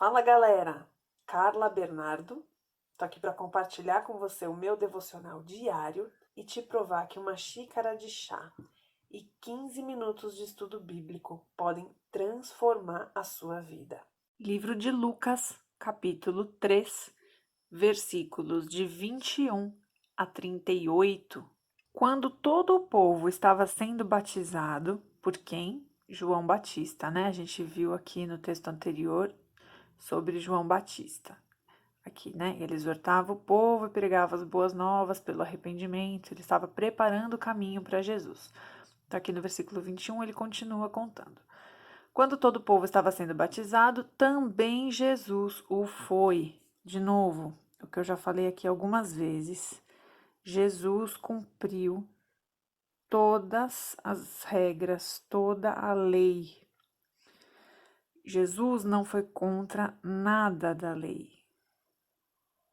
Fala galera, Carla Bernardo, tô aqui para compartilhar com você o meu devocional diário e te provar que uma xícara de chá e 15 minutos de estudo bíblico podem transformar a sua vida. Livro de Lucas, capítulo 3, versículos de 21 a 38. Quando todo o povo estava sendo batizado, por quem? João Batista, né? A gente viu aqui no texto anterior sobre João Batista. Aqui, né? Ele exortava o povo e pregava as boas novas pelo arrependimento. Ele estava preparando o caminho para Jesus. Então, aqui no versículo 21, ele continua contando. Quando todo o povo estava sendo batizado, também Jesus o foi. De novo, o que eu já falei aqui algumas vezes, Jesus cumpriu todas as regras, toda a lei. Jesus não foi contra nada da lei.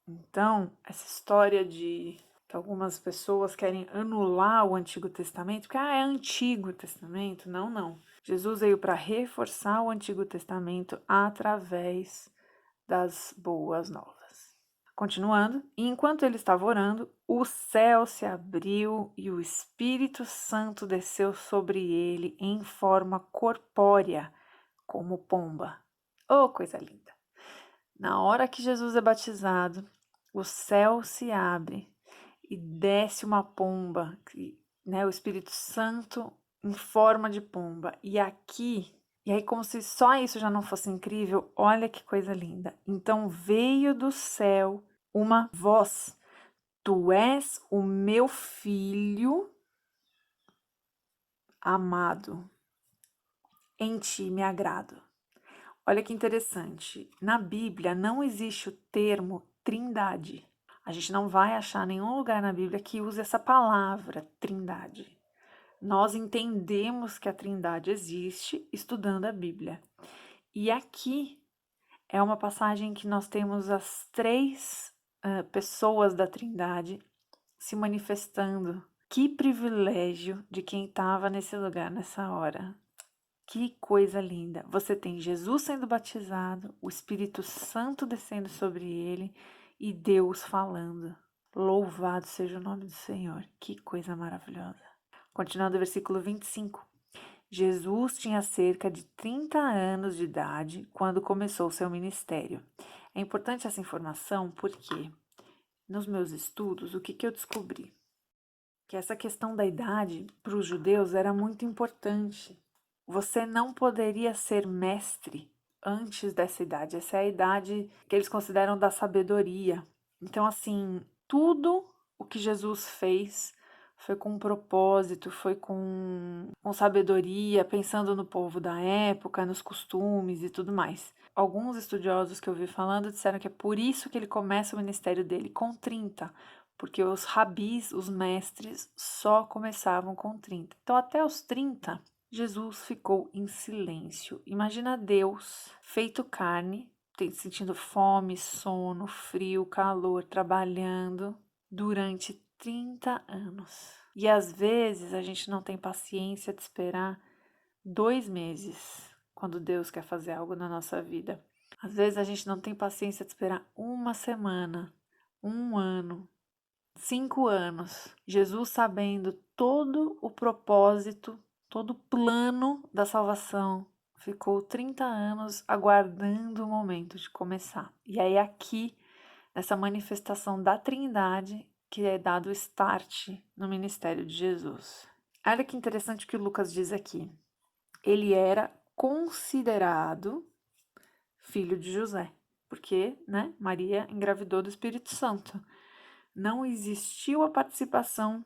Então, essa história de que algumas pessoas querem anular o Antigo Testamento, porque é Antigo Testamento. Não, não. Jesus veio para reforçar o Antigo Testamento através das boas novas. Continuando, e enquanto ele estava orando, o céu se abriu e o Espírito Santo desceu sobre ele em forma corpórea, como pomba. Oh, coisa linda! Na hora que Jesus é batizado, o céu se abre e desce uma pomba, né, o Espírito Santo em forma de pomba. E aí como se só isso já não fosse incrível, olha que coisa linda. Então veio do céu uma voz: Tu és o meu filho amado, em ti me agrado. Olha que interessante, na Bíblia não existe o termo trindade. A gente não vai achar nenhum lugar na Bíblia que use essa palavra trindade. Nós entendemos que a trindade existe estudando a Bíblia. E aqui é uma passagem que nós temos as três pessoas da trindade se manifestando. Que privilégio de quem estava nesse lugar nessa hora. Que coisa linda! Você tem Jesus sendo batizado, o Espírito Santo descendo sobre ele e Deus falando. Louvado seja o nome do Senhor. Que coisa maravilhosa. Continuando o versículo 25. Jesus tinha cerca de 30 anos de idade quando começou seu ministério. É importante essa informação porque nos meus estudos, o que eu descobri? Que essa questão da idade para os judeus era muito importante. Você não poderia ser mestre antes dessa idade. Essa é a idade que eles consideram da sabedoria. Então, assim, tudo o que Jesus fez foi com um propósito, foi com sabedoria, pensando no povo da época, nos costumes e tudo mais. Alguns estudiosos que eu vi falando disseram que é por isso que ele começa o ministério dele com 30, porque os rabis, os mestres, só começavam com 30. Então, até os 30, Jesus ficou em silêncio. Imagina Deus feito carne, sentindo fome, sono, frio, calor, trabalhando durante 30 anos. E às vezes a gente não tem paciência de esperar 2 meses quando Deus quer fazer algo na nossa vida. Às vezes a gente não tem paciência de esperar 1 semana, 1 ano, 5 anos. Jesus, sabendo todo o propósito, todo o plano da salvação, ficou 30 anos aguardando o momento de começar. E aí aqui, nessa manifestação da Trindade, que é dado o start no ministério de Jesus. Olha que interessante o que Lucas diz aqui. Ele era considerado filho de José, porque, né, Maria engravidou do Espírito Santo. Não existiu a participação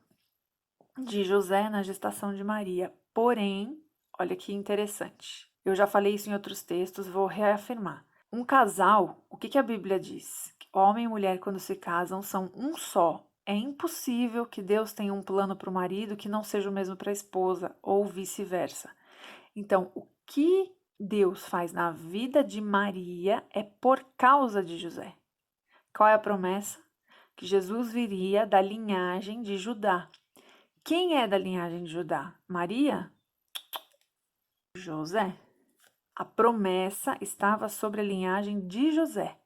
de José na gestação de Maria. Porém, olha que interessante. Eu já falei isso em outros textos, vou reafirmar. Um casal, o que a Bíblia diz? Homem e mulher, quando se casam, são um só. É impossível que Deus tenha um plano para o marido que não seja o mesmo para a esposa, ou vice-versa. Então, o que Deus faz na vida de Maria é por causa de José. Qual é a promessa? Que Jesus viria da linhagem de Judá. Quem é da linhagem de Judá? Maria? José. A promessa estava sobre a linhagem de José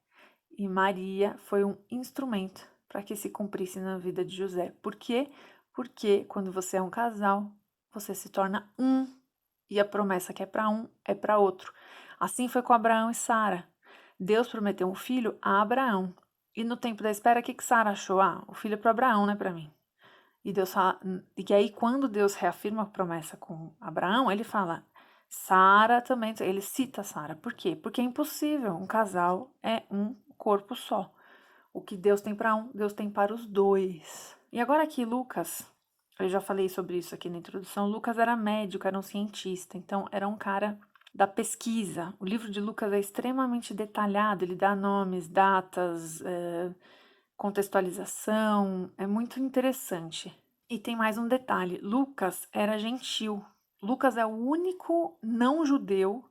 e Maria foi um instrumento para que se cumprisse na vida de José. Por quê? Porque quando você é um casal, você se torna um e a promessa que é para um é para outro. Assim foi com Abraão e Sara. Deus prometeu um filho a Abraão. E no tempo da espera, o que Sara achou? Ah, o filho é para Abraão, não é para mim. E Deus fala, e aí quando Deus reafirma a promessa com Abraão, ele fala, Sara também, ele cita Sara. Por quê? Porque é impossível, um casal é um corpo só. O que Deus tem para um, Deus tem para os dois. E agora aqui, Lucas, eu já falei sobre isso aqui na introdução, Lucas era médico, era um cientista, então era um cara da pesquisa. O livro de Lucas é extremamente detalhado, ele dá nomes, datas, contextualização, é muito interessante. E tem mais um detalhe, Lucas era gentil. Lucas é o único não judeu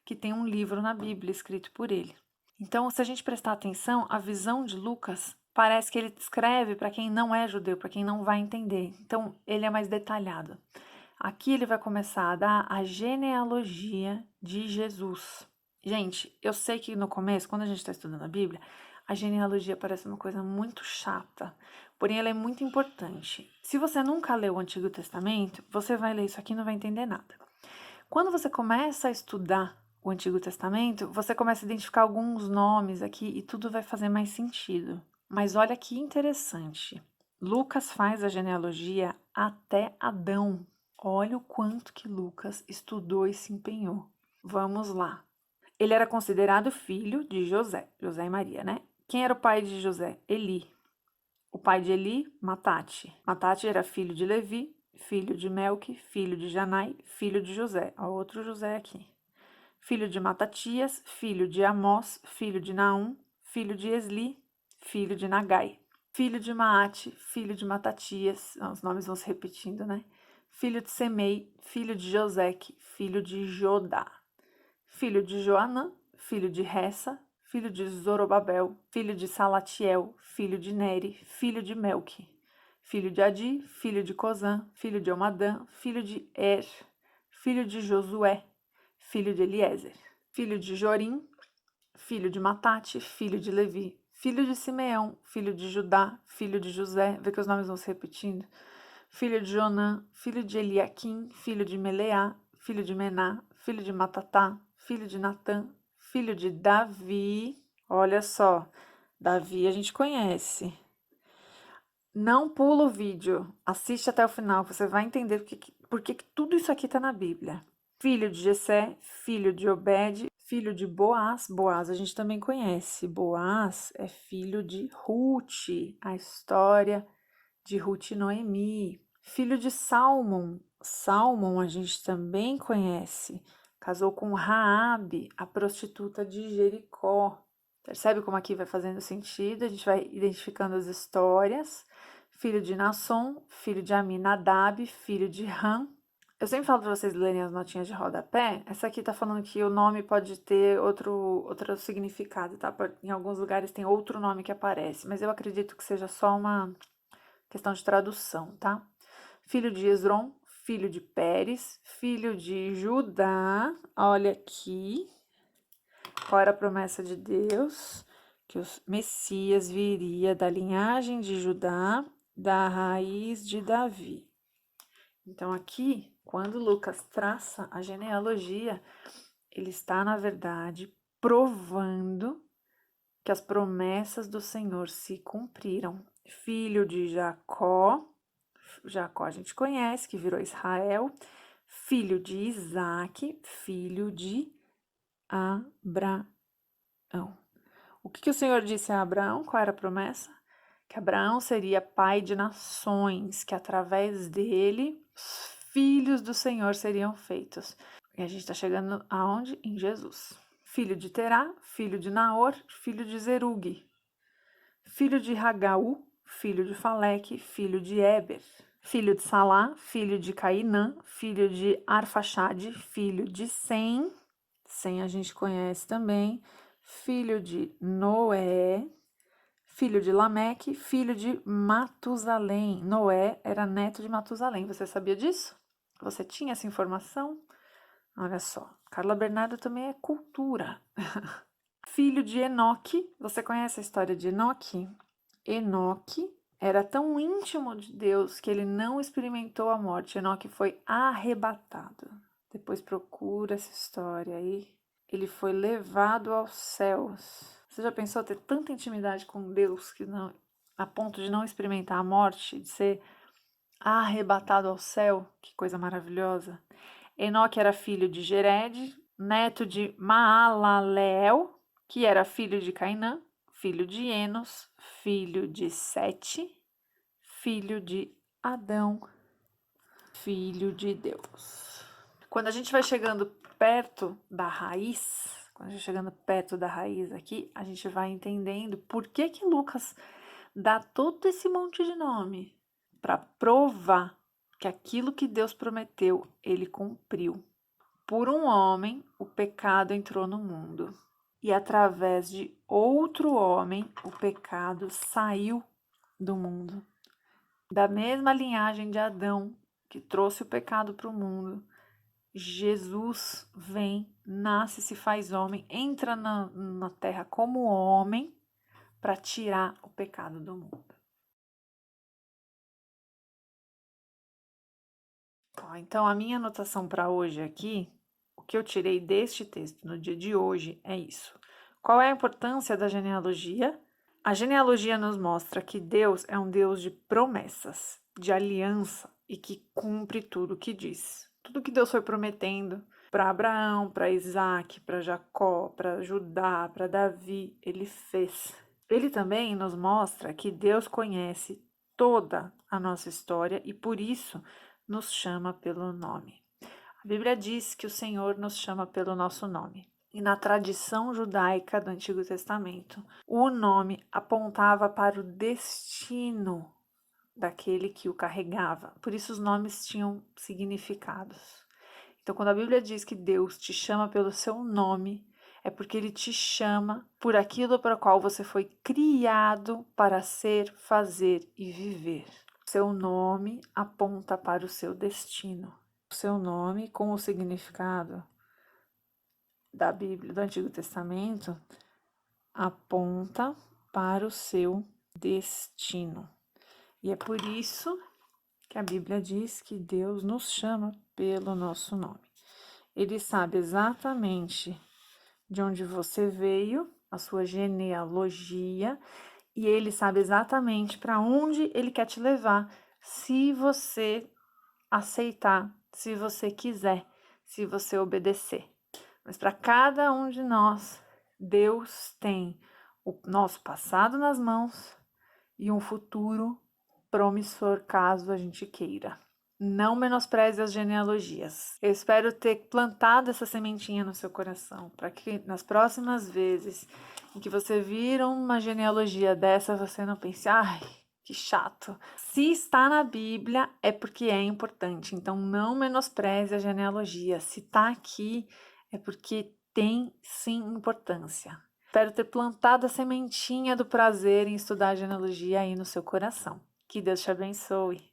que tem um livro na Bíblia escrito por ele. Então, se a gente prestar atenção, a visão de Lucas parece que ele escreve para quem não é judeu, para quem não vai entender. Então, ele é mais detalhado. Aqui ele vai começar a dar a genealogia de Jesus. Gente, eu sei que no começo, quando a gente está estudando a Bíblia, a genealogia parece uma coisa muito chata, porém ela é muito importante. Se você nunca leu o Antigo Testamento, você vai ler isso aqui e não vai entender nada. Quando você começa a estudar o Antigo Testamento, você começa a identificar alguns nomes aqui e tudo vai fazer mais sentido. Mas olha que interessante. Lucas faz a genealogia até Adão. Olha o quanto que Lucas estudou e se empenhou. Vamos lá. Ele era considerado filho de José e Maria, né? Quem era o pai de José? Eli. O pai de Eli, Matate. Matate era filho de Levi, filho de Melque, filho de Janai, filho de José. Ó, outro José aqui. Filho de Matatias, filho de Amós, filho de Naum, filho de Esli, filho de Nagai. Filho de Maate, filho de Matatias, os nomes vão se repetindo, né? Filho de Semei, filho de Joseque, filho de Jodá. Filho de Joanã, filho de Ressa, filho de Zorobabel, filho de Salatiel, filho de Neri, filho de Melque, filho de Adi, filho de Cozã, filho de Omadã, filho de Er, filho de Josué, filho de Eliezer, filho de Jorim, filho de Matate, filho de Levi, filho de Simeão, filho de Judá, filho de José, vê que os nomes vão se repetindo, filho de Jonã, filho de Eliaquim, filho de Meleá, filho de Mená, filho de Matatá, filho de Natã, filho de Davi. Olha só, Davi a gente conhece. Não pula o vídeo, assiste até o final, você vai entender por que tudo isso aqui está na Bíblia. Filho de Jessé, filho de Obed, filho de Boaz. Boaz a gente também conhece. Boaz é filho de Ruth, a história de Ruth e Noemi. Filho de Salmon. Salmon a gente também conhece. Casou com Raabe, a prostituta de Jericó. Percebe como aqui vai fazendo sentido? A gente vai identificando as histórias. Filho de Nasson, filho de Aminadab, filho de Ram. Eu sempre falo para vocês lerem as notinhas de rodapé. Essa aqui tá falando que o nome pode ter outro significado, tá? Em alguns lugares tem outro nome que aparece, mas eu acredito que seja só uma questão de tradução, tá? Filho de Esrom, filho de Pérez, filho de Judá. Olha aqui. Qual era a promessa de Deus? Que o Messias viria da linhagem de Judá, da raiz de Davi. Então, aqui, quando Lucas traça a genealogia, ele está, na verdade, provando que as promessas do Senhor se cumpriram. Filho de Jacó, Jacó a gente conhece, que virou Israel, filho de Isaac, filho de Abraão. O que o Senhor disse a Abraão? Qual era a promessa? Que Abraão seria pai de nações, que através dele os filhos do Senhor seriam feitos. E a gente está chegando aonde? Em Jesus. Filho de Terá, filho de Naor, filho de Zerugue, filho de Ragaú, filho de Faleque, filho de Éber, filho de Salá, filho de Cainã, filho de Arfaxade, filho de Sem. Sem a gente conhece também, filho de Noé, filho de Lameque, filho de Matusalém. Noé era neto de Matusalém. Você sabia disso? Você tinha essa informação? Olha só, Carla Bernardo também é cultura. Filho de Enoque. Você conhece a história de Enoque? Enoque era tão íntimo de Deus que ele não experimentou a morte. Enoque foi arrebatado. Depois procura essa história aí. Ele foi levado aos céus. Você já pensou ter tanta intimidade com Deus que não, a ponto de não experimentar a morte, de ser arrebatado ao céu? Que coisa maravilhosa. Enoque era filho de Jered, neto de Maalaleel, que era filho de Cainã, filho de Enos, filho de Sete, filho de Adão, filho de Deus. Quando a gente vai chegando perto da raiz, aqui, a gente vai entendendo por que Lucas dá todo esse monte de nome para provar que aquilo que Deus prometeu, ele cumpriu. Por um homem, o pecado entrou no mundo, e através de outro homem, o pecado saiu do mundo. Da mesma linhagem de Adão, que trouxe o pecado para o mundo, Jesus vem, nasce, se faz homem, entra na terra como homem para tirar o pecado do mundo. Então, a minha anotação para hoje aqui, o que eu tirei deste texto no dia de hoje é isso. Qual é a importância da genealogia? A genealogia nos mostra que Deus é um Deus de promessas, de aliança e que cumpre tudo o que diz. Tudo que Deus foi prometendo para Abraão, para Isaac, para Jacó, para Judá, para Davi, ele fez. Ele também nos mostra que Deus conhece toda a nossa história e por isso nos chama pelo nome. A Bíblia diz que o Senhor nos chama pelo nosso nome. E na tradição judaica do Antigo Testamento, o nome apontava para o destino daquele que o carregava. Por isso os nomes tinham significados. Então, quando a Bíblia diz que Deus te chama pelo seu nome, é porque Ele te chama por aquilo para o qual você foi criado para ser, fazer e viver. Seu nome aponta para o seu destino. O seu nome, com o significado da Bíblia, do Antigo Testamento, aponta para o seu destino. E é por isso que a Bíblia diz que Deus nos chama pelo nosso nome. Ele sabe exatamente de onde você veio, a sua genealogia, e ele sabe exatamente para onde ele quer te levar, se você aceitar, se você quiser, se você obedecer. Mas para cada um de nós, Deus tem o nosso passado nas mãos e um futuro promissor, caso a gente queira. Não menospreze as genealogias. Eu espero ter plantado essa sementinha no seu coração, para que nas próximas vezes em que você vir uma genealogia dessa, você não pense, ai, que chato. Se está na Bíblia, é porque é importante. Então, não menospreze a genealogia. Se está aqui, é porque tem sim importância. Espero ter plantado a sementinha do prazer em estudar a genealogia aí no seu coração. Que Deus te abençoe.